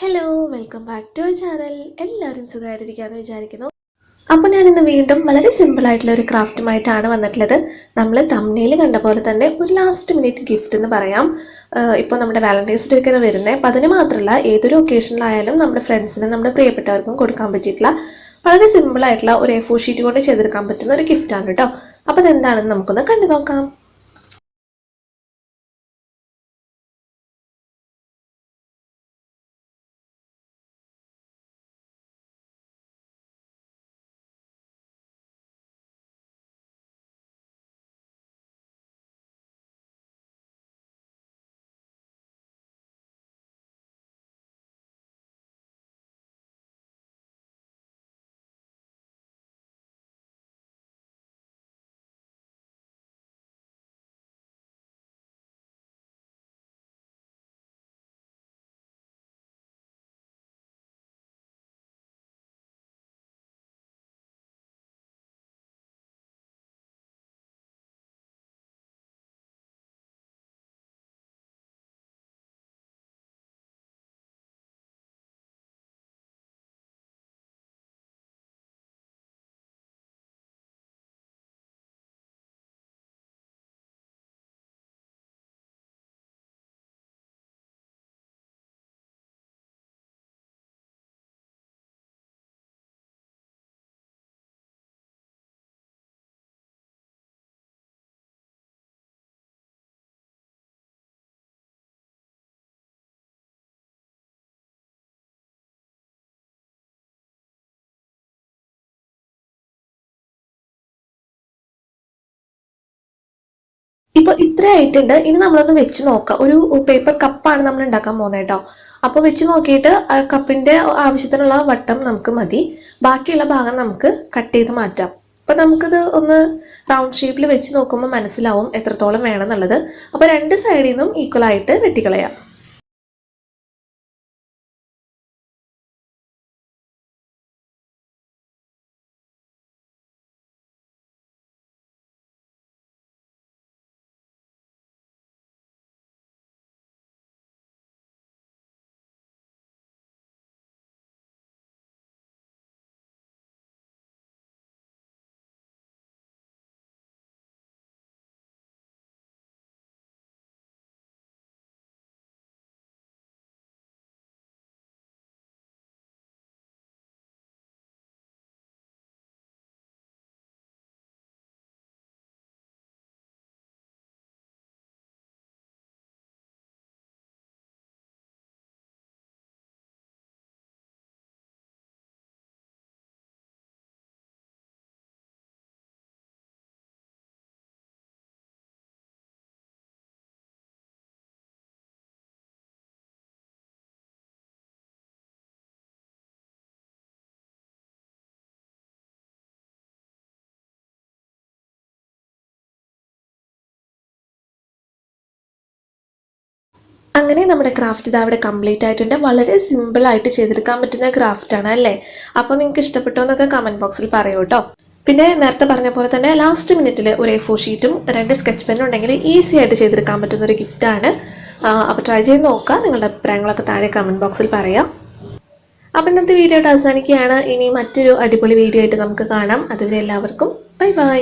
Hello, welcome back to our channel. എല്ലാവരും സുഖമായിട്ടിരിക്കാമെന്ന് വിചാരിക്കുന്നു. അപ്പോൾ ഞാൻ ഇന്ന് വീണ്ടും വളരെ സിമ്പിളായിട്ടുള്ള ഒരു ക്രാഫ്റ്റുമായിട്ടാണ് വന്നിട്ടുള്ളത്. നമ്മൾ തംബ്നെയിൽ കണ്ട പോലെ തന്നെ ഒരു ലാസ്റ്റ് മിനിറ്റ് ഗിഫ്റ്റ് എന്ന് പറയാം. ഇപ്പോൾ നമ്മുടെ വാലന്റൈൻസ് ഡേ ഒക്കെ വരുന്നത്, അപ്പം അതിന് മാത്രമല്ല ഏതൊരു ഒക്കേഷനിലായാലും നമ്മുടെ ഫ്രണ്ട്സിനും നമ്മുടെ പ്രിയപ്പെട്ടവർക്കും കൊടുക്കാൻ പറ്റിയിട്ടുള്ള വളരെ സിമ്പിളായിട്ടുള്ള ഒരു A4 ഷീറ്റ് കൊണ്ട് ചെയ്തെടുക്കാൻ പറ്റുന്ന ഒരു ഗിഫ്റ്റാണ് കേട്ടോ. അപ്പോൾ അതെന്താണെന്ന് നമുക്കൊന്ന് കണ്ടു നോക്കാം. ഇപ്പോൾ ഇത്ര ആയിട്ടുണ്ട്. ഇനി നമ്മളൊന്ന് വെച്ച് നോക്കാം. ഒരു പേപ്പർ കപ്പാണ് നമ്മൾ ഉണ്ടാക്കാൻ പോകുന്നത് കേട്ടോ. അപ്പോൾ വെച്ച് നോക്കിയിട്ട് കപ്പിന്റെ ആവശ്യത്തിനുള്ള വട്ടം നമുക്ക് മതി. ബാക്കിയുള്ള ഭാഗം നമുക്ക് കട്ട് ചെയ്ത് മാറ്റാം. അപ്പോൾ നമുക്കിത് ഒന്ന് റൗണ്ട് ഷേപ്പിൽ വെച്ച് നോക്കുമ്പോൾ മനസ്സിലാവും എത്രത്തോളം വേണമെന്നുള്ളത്. അപ്പോൾ രണ്ട് സൈഡിൽ നിന്നും ഈക്വൽ ആയിട്ട് വെട്ടിക്കളയാം. അങ്ങനെ നമ്മുടെ ക്രാഫ്റ്റ് ഇത് അവിടെ കംപ്ലീറ്റ് ആയിട്ടുണ്ട്. വളരെ സിമ്പിൾ ആയിട്ട് ചെയ്തെടുക്കാൻ പറ്റുന്ന ക്രാഫ്റ്റ് ആണ് അല്ലേ? അപ്പോൾ നിങ്ങൾക്ക് ഇഷ്ടപ്പെട്ടോ എന്നൊക്കെ കമന്റ് ബോക്സിൽ പറയൂ കേട്ടോ. പിന്നെ നേരത്തെ പറഞ്ഞ പോലെ തന്നെ ലാസ്റ്റ് മിനിറ്റിൽ ഒരു A4 ഷീറ്റും 2 സ്കെച്ച് പെന്നും ഉണ്ടെങ്കിൽ ഈസി ആയിട്ട് ചെയ്തെടുക്കാൻ പറ്റുന്ന ഒരു ഗിഫ്റ്റാണ്. അപ്പോൾ ട്രൈ ചെയ്ത് നോക്കുക. നിങ്ങളുടെ അഭിപ്രായങ്ങളൊക്കെ താഴെ കമന്റ് ബോക്സിൽ പറയാം. അപ്പം ഇന്നത്തെ വീഡിയോ അവസാനിക്കുകയാണ്. ഇനി മറ്റൊരു അടിപൊളി വീഡിയോ ആയിട്ട് നമുക്ക് കാണാം. അതുവരെ എല്ലാവർക്കും ബൈ ബൈ.